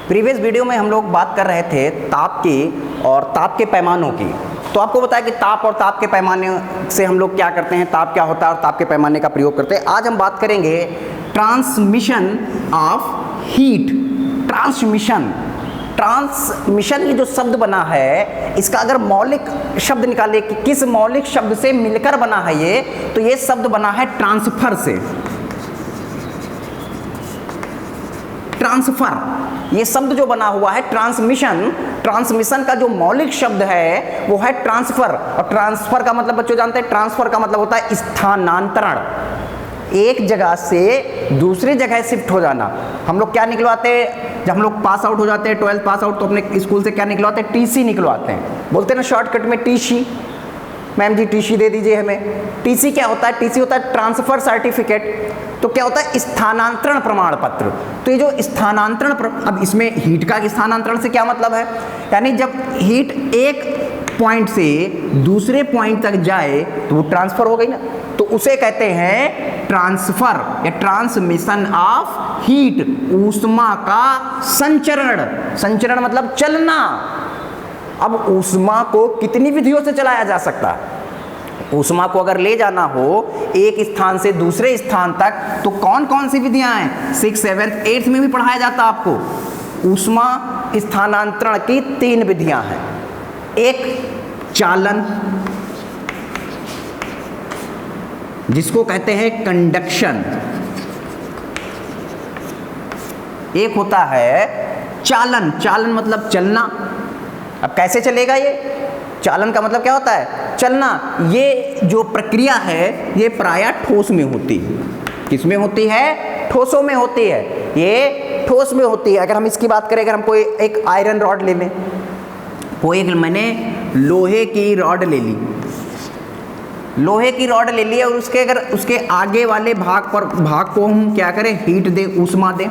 Previous video में हम लोग बात कर रहे थे ताप की और ताप के पैमानों की। तो आपको बताया कि ताप और ताप के पैमाने से हम लोग क्या करते हैं, ताप क्या होता है और ताप के पैमाने का प्रयोग करते हैं। आज हम बात करेंगे ट्रांसमिशन ऑफ हीट। ट्रांसमिशन ये जो शब्द बना है, इसका अगर मौलिक शब्द निकाले कि किस मौलिक शब्द से मिलकर बना है ये, तो ये शब्द बना है ट्रांसफर से। ट्रांसफर ये शब्द जो बना हुआ है ट्रांसमिशन का जो मौलिक शब्द है वो है ट्रांसफर। और ट्रांसफर का मतलब बच्चों जानते हैं, ट्रांसफर का मतलब होता है स्थानांतरण, एक जगह से दूसरी जगह शिफ्ट हो जाना। हम लोग क्या निकलवाते हैं जब हम लोग पास आउट हो जाते हैं, 12th पास आउट, तो अपने स्कूल से क्या निकलवाते हैं, टीसी निकलवाते हैं। बोलते हैं ना शॉर्टकट में टीसी, मैम जी टीसी दे दीजिए हमें। टीसी क्या होता है, टीसी होता है ट्रांसफर सर्टिफिकेट। तो क्या होता है, स्थानांतरण प्रमाण पत्र। तो ये जो स्थानांतरण अब इसमें हीट का स्थानांतरण से क्या मतलब है, यानी जब हीट एक पॉइंट से दूसरे पॉइंट तक जाए तो वो ट्रांसफर हो गई ना, तो उसे कहते हैं ट्रांसफर या ट्रांसमिशन ऑफ हीट, ऊष्मा का संचरण। संचरण मतलब चलना। अब ऊष्मा को कितनी विधियों से चलाया जा सकता है। ऊष्मा को अगर ले जाना हो एक स्थान से दूसरे स्थान तक तो कौन कौन सी विधियां हैं, 6th 7th 8th में भी पढ़ाया जाता है आपको। ऊष्मा स्थानांतरण की 3 विधियां हैं। एक चालन, जिसको कहते हैं कंडक्शन। एक होता है चालन, चालन मतलब चलना। अब कैसे चलेगा ये, चालन का मतलब क्या होता है, चलना। ये जो प्रक्रिया है ये प्रायः ठोस में होती है। किसमें होती है, ठोसों में होती है। ये ठोस में होती है। अगर हम इसकी बात करें, अगर हम कोई एक आयरन रॉड ले लें, कोई एक मैंने लोहे की रॉड ले ली, लोहे की रॉड ले ली और उसके अगर उसके आगे वाले भाग को हम क्या करें, हीट दें, ऊष्मा दें,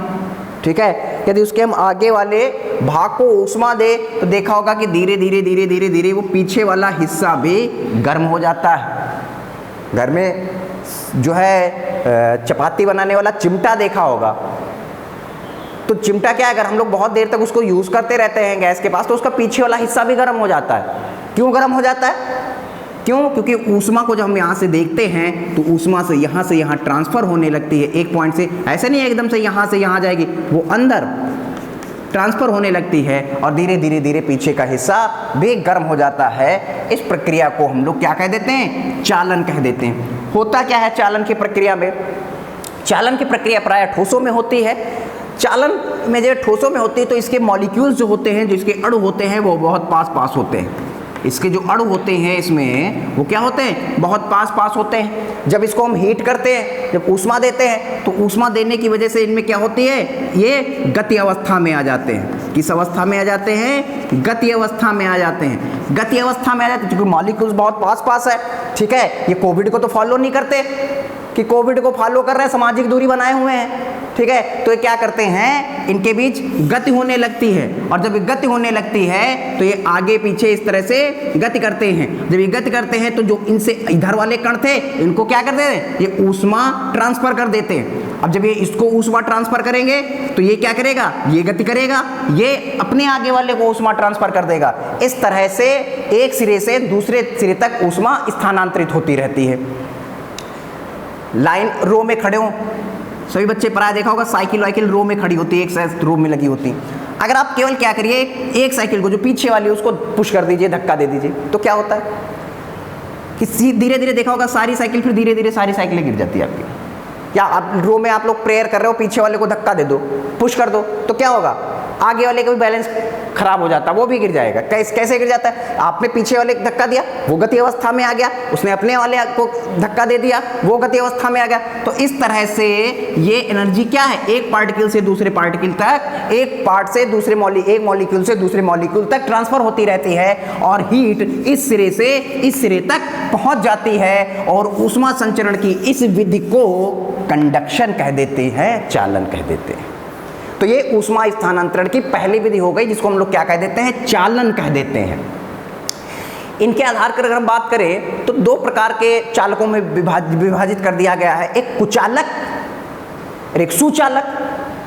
ठीक है। यदि उसके हम आगे वाले भाग को ऊष्मा दे तो देखा होगा कि धीरे धीरे धीरे धीरे धीरे वो पीछे वाला हिस्सा भी गर्म हो जाता है। घर में जो है चपाती बनाने वाला चिमटा देखा होगा, तो चिमटा क्या है, अगर हम लोग बहुत देर तक उसको यूज़ करते रहते हैं गैस के पास तो उसका पीछे वाला हिस्सा भी गर्म हो जाता है। क्यों गर्म हो जाता है, क्यों, क्योंकि ऊष्मा को जब हम यहाँ से देखते हैं तो ऊष्मा से यहाँ ट्रांसफ़र होने लगती है एक पॉइंट से। ऐसे नहीं है एकदम से यहाँ जाएगी, वो अंदर ट्रांसफ़र होने लगती है और धीरे धीरे धीरे पीछे का हिस्सा भी गर्म हो जाता है। इस प्रक्रिया को हम लोग क्या कह देते हैं, चालन कह देते हैं। होता क्या है चालन की प्रक्रिया में, चालन की प्रक्रिया प्रायः ठोसों में होती है। चालन में जब ठोसों में होती है तो इसके मॉलिक्यूल्स जो होते हैं, जो इसके अणु होते हैं वो बहुत पास होते हैं। इसके जो अणु होते हैं इसमें वो क्या होते हैं, बहुत पास होते हैं। जब इसको हम हीट करते हैं, जब ऊष्मा देते हैं तो ऊष्मा देने की वजह से इनमें क्या होती है, ये गति अवस्था में आ जाते हैं। किस अवस्था में आ जाते हैं, गति अवस्था में आ जाते हैं। गति अवस्था में आ जाते हैं क्योंकि मॉलिक्यूल्स बहुत पास है, ठीक है। ये कोविड को तो फॉलो नहीं करते कि कोविड को फॉलो कर रहे हैं, सामाजिक दूरी बनाए हुए हैं, ठीक है। तो ये क्या करते हैं, इनके बीच गति होने लगती है और जब ये गति होने लगती है तो ये आगे पीछे इस तरह से गति करते हैं। जब ये गति करते हैं तो जो इनसे इधर वाले कण थे इनको क्या करते हैं, ये ऊष्मा ट्रांसफर कर देते हैं। अब जब ये इसको ऊष्मा ट्रांसफर करेंगे तो ये क्या करेगा, ये गति करेगा, ये अपने आगे वाले को ऊष्मा ट्रांसफर कर देगा। इस तरह से एक सिरे से दूसरे सिरे तक ऊष्मा स्थानांतरित होती रहती है। लाइन रो में खड़े हो, सभी बच्चे पढ़ाया देखा होगा, साइकिल रो में खड़ी होती है, एक साइड रो में लगी होती है। अगर आप केवल क्या करिए, एक साइकिल को जो पीछे वाली है उसको पुश कर दीजिए, धक्का दे दीजिए, तो क्या होता है कि धीरे धीरे देखा होगा सारी साइकिल, फिर धीरे धीरे सारी साइकिलें गिर जाती है आपकी। या आप रो में आप लोग प्रेयर कर रहे हो, पीछे वाले को धक्का दे दो, पुश कर दो, तो क्या होगा, आगे वाले का भी बैलेंस खराब हो जाता है, वो भी गिर जाएगा। कैसे गिर जाता है, आपने पीछे वाले को धक्का दिया, वो गति अवस्था में आ गया, उसने अपने वाले को धक्का दे दिया, वो गति अवस्था में आ गया। तो इस तरह से ये एनर्जी क्या है, एक पार्टिकल से दूसरे पार्टिकल तक, एक पार्ट से दूसरे एक मॉलिक्यूल से दूसरे मॉलिक्यूल तक ट्रांसफर होती रहती है और हीट इस सिरे से इस सिरे तक पहुंच जाती है। और ऊष्मा संचरण की इस विधि को कंडक्शन कह देते हैं, चालन कह देते हैं। तो ये ऊष्मा स्थानांतरण की पहली विधि हो गई, जिसको हम लोग क्या कह देते हैं, चालन कह देते हैं। इनके आधार पर अगर हम बात करें तो 2 प्रकार के चालकों में विभाजित कर दिया गया है, एक कुचालक और एक सुचालक।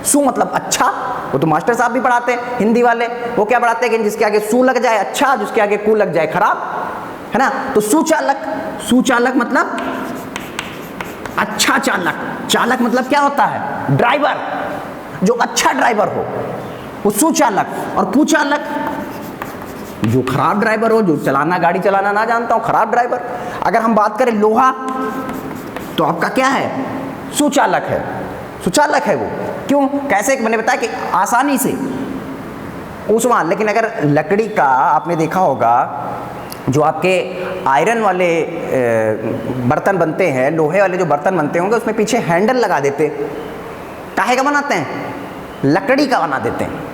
सु मतलब अच्छा वो तो मास्टर साहब भी पढ़ाते हैं हिंदी वाले, वो क्या पढ़ाते हैं कि जिसके आगे सू लग जाए अच्छा, जिसके आगे कू लग जाए खराब, है ना। तो सुचालक, सुचालक मतलब अच्छा चालक, चालक मतलब क्या होता है, ड्राइवर, जो अच्छा ड्राइवर हो वो सुचालक, और कुचालक जो खराब ड्राइवर हो, जो चलाना गाड़ी चलाना ना जानता हो, खराब ड्राइवर। अगर हम बात करें लोहा तो आपका क्या है, सुचालक है, सुचालक है वो। क्यों, कैसे, मैंने बताया कि आसानी से ऊष्मा। लेकिन अगर लकड़ी का आपने देखा होगा जो आपके आयरन वाले बर्तन बनते हैं, लोहे वाले जो बर्तन बनते होंगे, उसमें पीछे हैंडल लगा देते, काहे का बनाते हैं, लकड़ी का बना देते हैं।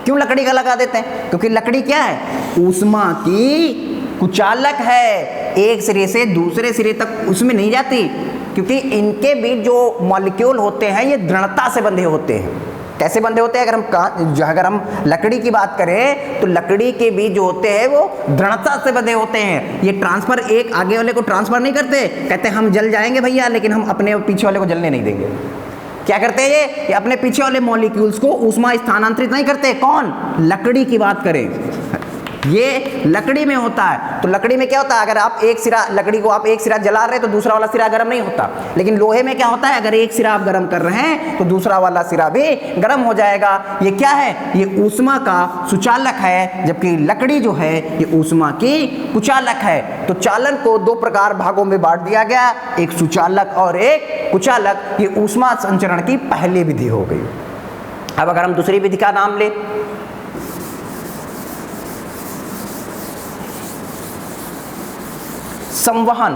क्यों लकड़ी का लगा देते हैं, क्योंकि लकड़ी क्या है, ऊष्मा की कुचालक है, एक सिरे से दूसरे सिरे तक उसमें नहीं जाती, क्योंकि इनके बीच जो मॉलिक्यूल होते हैं ये दृढ़ता से बंधे होते हैं। कैसे बंधे होते हैं, अगर हम लकड़ी की बात करें तो लकड़ी के बीच जो होते हैं वो दृढ़ता से बंधे होते हैं। ये ट्रांसफर एक आगे वाले को ट्रांसफर नहीं करते, कहते हैं हम जल जाएंगे भैया, लेकिन हम अपने पीछे वाले को जलने नहीं देंगे। क्या करते हैं ये अपने पीछे वाले मॉलिक्यूल्स को ऊष्मा स्थानांतरित नहीं करते। कौन, लकड़ी की बात करें, ये लकड़ी में होता है। तो लकड़ी में क्या होता है, अगर आप एक सिरा, लकड़ी को आप एक सिरा जला रहे हैं तो दूसरा वाला सिरा गर्म नहीं होता, लेकिन लोहे में क्या होता है, अगर एक सिरा आप गर्म कर रहे हैं तो दूसरा वाला सिरा भी गर्म हो जाएगा। ये क्या है, ये ऊष्मा का सुचालक है, जबकि लकड़ी जो है ये ऊष्मा की कुचालक है। तो चालन को दो प्रकार भागों में बांट दिया गया, एक सुचालक और एक कुचालक। ये ऊष्मा संचरण की पहली विधि हो गई। अब अगर हम दूसरी विधि का नाम ले, संवहन,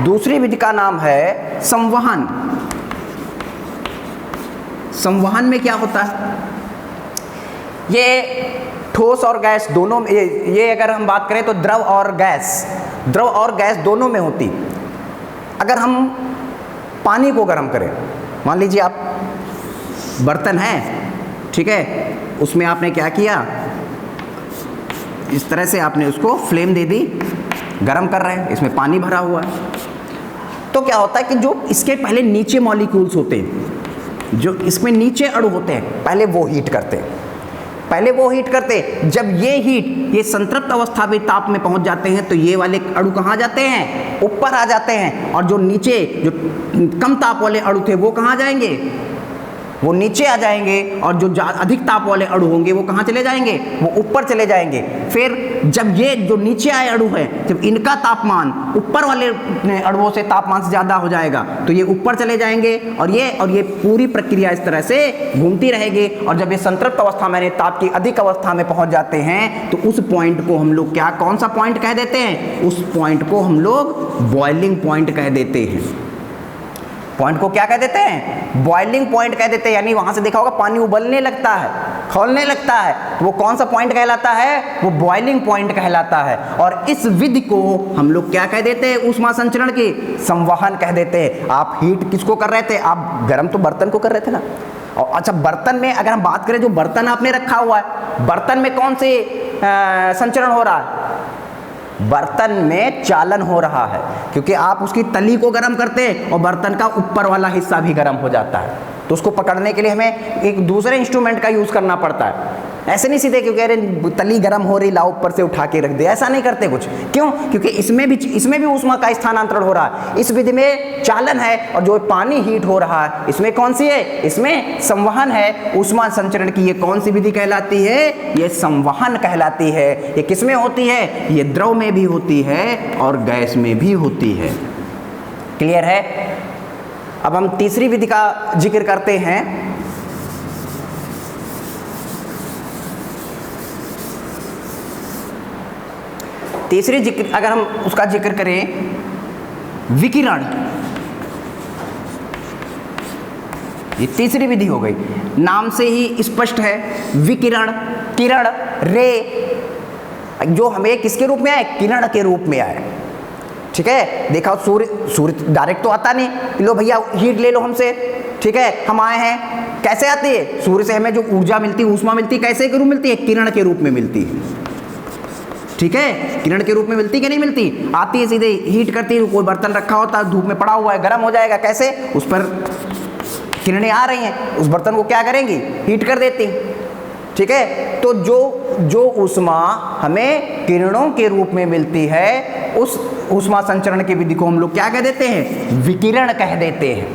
दूसरी विधि का नाम है संवहन। संवहन में क्या होता है, ये ठोस और गैस दोनों में, ये अगर हम बात करें तो द्रव और गैस दोनों में होती। अगर हम पानी को गर्म करें, मान लीजिए आप बर्तन है, ठीक है, उसमें आपने क्या किया, इस तरह से आपने उसको फ्लेम दे दी, गरम कर रहे हैं, इसमें पानी भरा हुआ है। तो क्या होता है कि जो इसके पहले नीचे मॉलिक्यूल्स होते हैं, जो इसमें नीचे अणु होते हैं, पहले वो हीट करते हैं। जब ये हीट, ये संतृप्त अवस्था में ताप में पहुंच जाते हैं तो ये वाले अणु कहाँ जाते हैं, ऊपर आ जाते हैं, और जो नीचे जो कम ताप वाले अणु थे वो कहाँ जाएंगे, वो नीचे आ जाएंगे, और जो अधिक ताप वाले अणु होंगे वो कहाँ चले जाएंगे, वो ऊपर चले जाएंगे। फिर जब ये जो नीचे आए अणु हैं, जब इनका तापमान ऊपर वाले अणुओं से तापमान से ज़्यादा हो जाएगा तो ये ऊपर चले जाएंगे, और ये पूरी प्रक्रिया इस तरह से घूमती रहेगी। और जब ये संतृप्त अवस्था में, ताप की अधिक अवस्था में पहुँच जाते हैं तो उस पॉइंट को हम लोग क्या, कौन सा पॉइंट कह देते हैं, उस पॉइंट को हम लोग बॉइलिंग पॉइंट कह देते हैं। पॉइंट को क्या कह देते हैं, बॉइलिंग पॉइंट कह देते हैं। यानी वहां से देखा होगा पानी उबलने लगता है, खौलने लगता है, तो वो कौन सा पॉइंट कहलाता है, वो बॉइलिंग पॉइंट कहलाता है। और इस विधि को हम लोग क्या कह देते हैं, ऊष्मा संचरण की संवहन कह देते हैं। आप हीट किसको कर रहे थे, आप गर्म तो बर्तन को कर रहे थे ना। और अच्छा, बर्तन में अगर हम बात करें, जो बर्तन आपने रखा हुआ है, बर्तन में कौन से संचरण हो रहा है, बर्तन में चालन हो रहा है, क्योंकि आप उसकी तली को गर्म करते हैं और बर्तन का ऊपर वाला हिस्सा भी गर्म हो जाता है। तो उसको पकड़ने के लिए हमें एक दूसरे इंस्ट्रूमेंट का यूज़ करना पड़ता है। ऐसे नहीं सीधे क्योंकि अरे तली गर्म हो रही, लाओ ऊपर से उठा के रख दे, ऐसा नहीं करते कुछ। क्यों, क्योंकि इसमें भी ऊष्मा का स्थानांतरण हो रहा है। इस विधि में चालन है, और जो पानी हीट हो रहा है इसमें कौन सी है, इसमें संवहन है। ऊष्मा संचरण की ये कौन सी विधि कहलाती है, ये संवहन कहलाती है। ये किस में होती है, ये द्रव में भी होती है और गैस में भी होती है। क्लियर है। अब हम तीसरी विधि का जिक्र करते हैं। तीसरी जिक्र, अगर हम उसका जिक्र करें, विकिरण, ये तीसरी विधि हो गई। नाम से ही स्पष्ट है, विकिरण, किरण, रे, जो हमें किसके रूप में आए, किरण के रूप में आए। ठीक है, देखा सूर्य डायरेक्ट तो आता नहीं, लो भैया हीट ले लो हमसे, ठीक है, हम आए हैं, कैसे आती है, सूर्य से हमें जो ऊर्जा मिलती है, ऊष्मा मिलती है, कैसे के रूप मिलती है, किरण के रूप में मिलती है। ठीक है, किरण के रूप में मिलती कि नहीं मिलती, आती है सीधे, हीट करती है। कोई बर्तन रखा होता है, धूप में पड़ा हुआ है, गर्म हो जाएगा, कैसे, उस पर किरणें आ रही हैं, उस बर्तन को क्या करेंगी, हीट कर देती, ठीक है। तो जो ऊष्मा हमें किरणों के रूप में मिलती है, उस ऊष्मा संचरण की विधि को हम लोग क्या कह देते हैं, विकिरण कह देते हैं।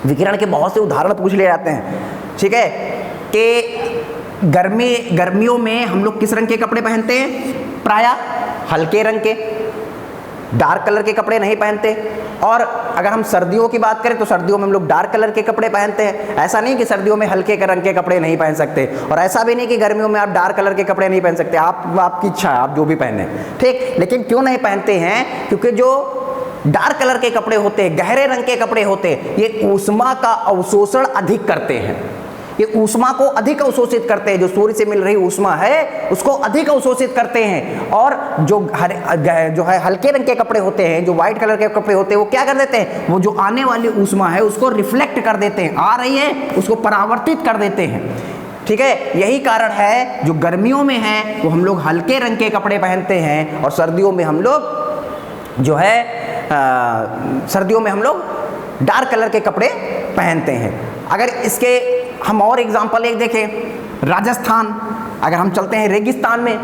विकिरण के बहुत से उदाहरण पूछ ले जाते हैं, ठीक है, कि गर्मियों में हम लोग किस रंग के कपड़े पहनते हैं, प्रायः हल्के रंग के, डार्क कलर के कपड़े नहीं पहनते। और अगर हम सर्दियों की बात करें तो सर्दियों में हम लोग डार्क कलर के कपड़े पहनते हैं। ऐसा नहीं कि सर्दियों में हल्के रंग के कपड़े नहीं पहन सकते, और ऐसा भी नहीं कि गर्मियों में आप डार्क कलर के कपड़े नहीं पहन सकते, आपकी इच्छा है, आप जो भी पहने, ठीक। लेकिन क्यों नहीं पहनते हैं, क्योंकि जो डार्क कलर के कपड़े होते हैं, गहरे रंग के कपड़े होते हैं, ये ऊष्मा का अवशोषण अधिक करते हैं, ये ऊष्मा को अधिक अवशोषित करते हैं। जो सूर्य से मिल रही ऊष्मा है उसको अधिक अवशोषित करते हैं। और जो है हल्के रंग के कपड़े होते हैं, जो व्हाइट कलर के कपड़े होते हैं, वो क्या कर देते हैं, वो जो आने वाली ऊष्मा है उसको रिफ्लेक्ट कर देते हैं, आ रही है उसको परावर्तित कर देते हैं, ठीक है। यही कारण है जो गर्मियों में है वो हम लोग हल्के रंग के कपड़े पहनते हैं, और सर्दियों में हम लोग जो है सर्दियों में हम लोग डार्क कलर के कपड़े पहनते हैं। अगर इसके हम और एग्जांपल एक देखें, राजस्थान, अगर हम चलते हैं रेगिस्तान में,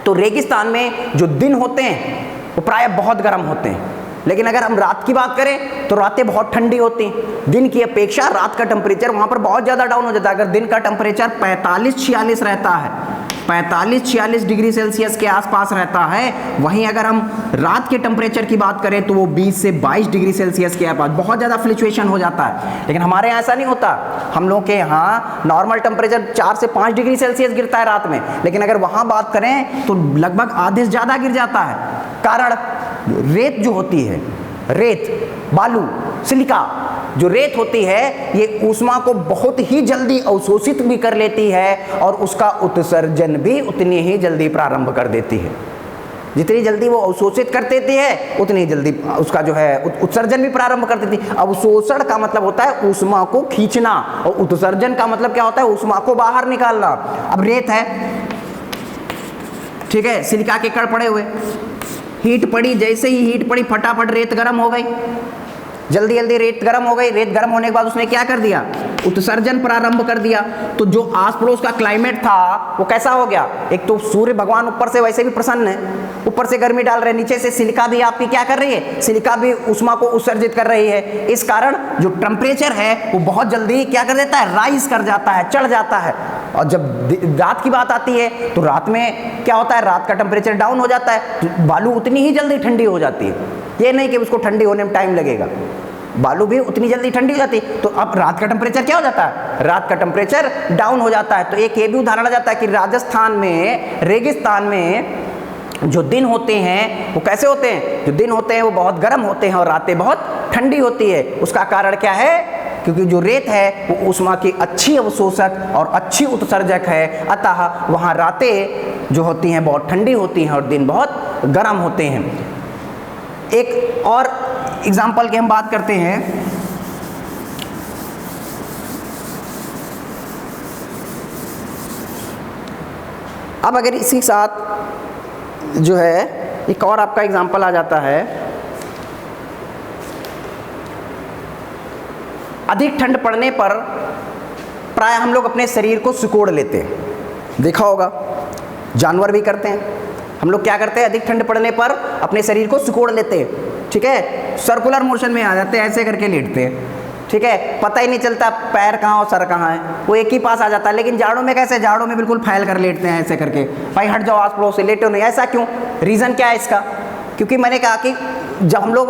तो रेगिस्तान में जो दिन होते हैं वो प्रायः बहुत गर्म होते हैं, लेकिन अगर हम रात की बात करें तो रातें बहुत ठंडी होती हैं। दिन की अपेक्षा रात का टेम्परेचर वहाँ पर बहुत ज़्यादा डाउन हो जाता है। अगर दिन का टेम्परेचर 45-46 रहता है, 45-46 डिग्री सेल्सियस के आसपास रहता है, वहीं अगर हम रात के टेम्परेचर की बात करें तो वो 20 से 22 डिग्री सेल्सियस के आसपास, बहुत ज़्यादा फ्लक्चुएशन हो जाता है। लेकिन हमारे यहाँ ऐसा नहीं होता, हम लोग के यहाँ नॉर्मल टेम्परेचर 4 से 5 डिग्री सेल्सियस गिरता है रात में, लेकिन अगर वहाँ बात करें तो लगभग आधे से ज़्यादा गिर जाता है। कारण रेत जो होती है, रेत, बालू, सिलिका, जो रेत होती है ये ऊष्मा को बहुत ही जल्दी अवशोषित भी कर लेती है, और उसका उत्सर्जन भी उतनी ही जल्दी प्रारंभ कर देती है। जितनी जल्दी वो अवशोषित कर देती है उतनी जल्दी उसका जो है उत्सर्जन भी प्रारंभ कर देती है। अवशोषण का मतलब होता है ऊष्मा को खींचना, और उत्सर्जन का मतलब क्या होता है, ऊष्मा को बाहर निकालना। अब रेत है, ठीक है, सिलिका के कण पड़े हुए, हीट पड़ी, जैसे ही हीट पड़ी फटाफट रेत गर्म हो गई, जल्दी जल्दी रेत गर्म हो गई। रेत गर्म होने के बाद उसने क्या कर दिया, उत्सर्जन प्रारंभ कर दिया। तो जो आस पड़ोस का क्लाइमेट था वो कैसा हो गया, एक तो सूर्य भगवान ऊपर से वैसे भी प्रसन्न है, ऊपर से गर्मी डाल रहे हैं, नीचे से सिलिका भी आपकी क्या कर रही है, सिलिका भी ऊष्मा को उत्सर्जित कर रही है। इस कारण जो टेम्परेचर है वो बहुत जल्दी क्या कर देता है, राइज कर जाता है, चढ़ जाता है। और जब रात की बात आती है तो रात में क्या होता है, रात का टेम्परेचर डाउन हो जाता है, तो बालू उतनी ही जल्दी ठंडी हो जाती है। ये नहीं कि उसको ठंडी होने में टाइम लगेगा, बालू भी उतनी जल्दी ठंडी हो जाती है। तो अब रात का टेम्परेचर क्या हो जाता है, रात का टेम्परेचर डाउन हो जाता है। तो एक ये भी उदाहरण आ जाता है कि राजस्थान में, रेगिस्तान में जो दिन होते हैं वो कैसे होते हैं, जो दिन होते हैं वो बहुत गर्म होते हैं और रातें बहुत ठंडी होती है। उसका कारण क्या है, क्योंकि जो रेत है वो ऊष्मा की अच्छी अवशोषक और अच्छी उत्सर्जक है, अतः वहाँ रातें जो होती हैं बहुत ठंडी होती हैं और दिन बहुत गर्म होते हैं। एक और एग्जाम्पल की हम बात करते हैं, अब अगर इसी साथ जो है एक और आपका एग्जाम्पल आ जाता है, अधिक ठंड पड़ने पर प्राय हम लोग अपने शरीर को सिकोड़ लेते हैं। देखा होगा जानवर भी करते हैं। हम लोग क्या करते हैं, अधिक ठंड पड़ने पर अपने शरीर को सिकोड़ लेते हैं, ठीक है, सर्कुलर मोशन में आ जाते हैं, ऐसे करके लेटते हैं, ठीक है, पता ही नहीं चलता पैर कहाँ और सर कहाँ है, वो एक ही पास आ जाता है। लेकिन जाड़ों में कैसे, जाड़ों में बिल्कुल फैल कर लेटते हैं ऐसे करके, भाई हट जाओ आस पड़ोस से, लेटो नहीं। ऐसा क्यों, रीज़न क्या है इसका, क्योंकि मैंने कहा कि जब हम लोग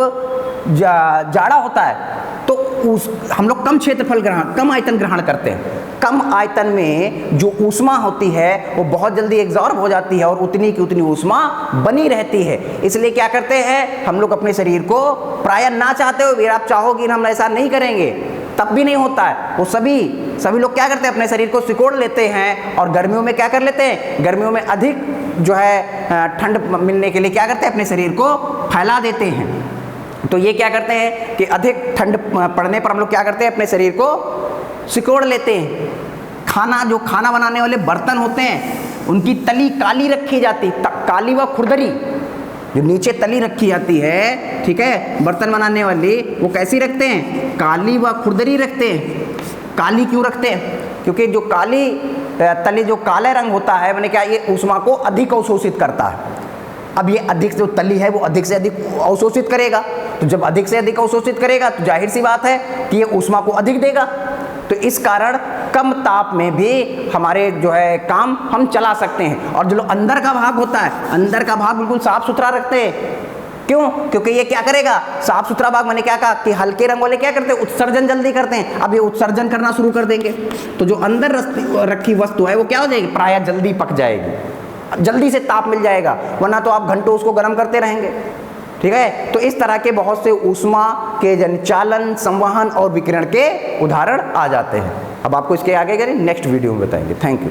जाड़ा होता है तो हम लोग कम क्षेत्रफल ग्रहण, कम आयतन ग्रहण करते हैं। कम आयतन में जो ऊष्मा होती है वो बहुत जल्दी एग्जॉर्ब हो जाती है और उतनी की उतनी ऊष्मा बनी रहती है। इसलिए क्या करते हैं हम लोग अपने शरीर को प्रायः ना चाहते हुए, आप चाहोगे हम ऐसा नहीं करेंगे तब भी नहीं होता है, वो सभी लोग क्या करते हैं, अपने शरीर को सिकोड़ लेते हैं। और गर्मियों में क्या कर लेते हैं, गर्मियों में अधिक जो है ठंड मिलने के लिए क्या करते हैं, अपने शरीर को फैला देते हैं। तो ये क्या करते हैं कि अधिक ठंड पड़ने पर हम लोग क्या करते हैं, अपने शरीर को सिकोड़ लेते हैं। जो खाना बनाने वाले बर्तन होते हैं उनकी तली काली रखी जाती, काली व खुरदरी, जो नीचे तली रखी जाती है, ठीक है, बर्तन बनाने वाली, वो कैसी रखते हैं? काली व खुरदरी रखते हैं। काली क्यों रखते हैं? क्योंकि जो काली तली, जो काला रंग होता है, मैंने क्या, ये ऊष्मा को अधिक अवशोषित करता है। अब ये अधिक जो तली है वो अधिक से अधिक अवशोषित करेगा, तो जब अधिक से अधिक अवशोषित करेगा तो जाहिर सी बात है कि ये ऊष्मा को अधिक देगा। तो इस कारण कम ताप में भी हमारे जो है काम हम चला सकते हैं। और जो अंदर का भाग होता है, अंदर का भाग बिल्कुल साफ सुथरा रखते हैं। क्यों? क्योंकि ये क्या करेगा, साफ सुथरा भाग, मैंने क्या कहा कि हल्के रंग वाले क्या करते हैं, उत्सर्जन जल्दी करते हैं। अब ये उत्सर्जन करना शुरू कर देंगे तो जो अंदर रखी वस्तु है वो क्या हो जाएगी, प्रायः जल्दी पक जाएगी, जल्दी से ताप मिल जाएगा, वरना तो आप घंटों उसको गर्म करते रहेंगे। ठीक है, तो इस तरह के बहुत से ऊष्मा के चालन, संवहन और विकिरण के उदाहरण आ जाते हैं। अब आपको इसके आगे करें नेक्स्ट वीडियो में बताएंगे। Thank you.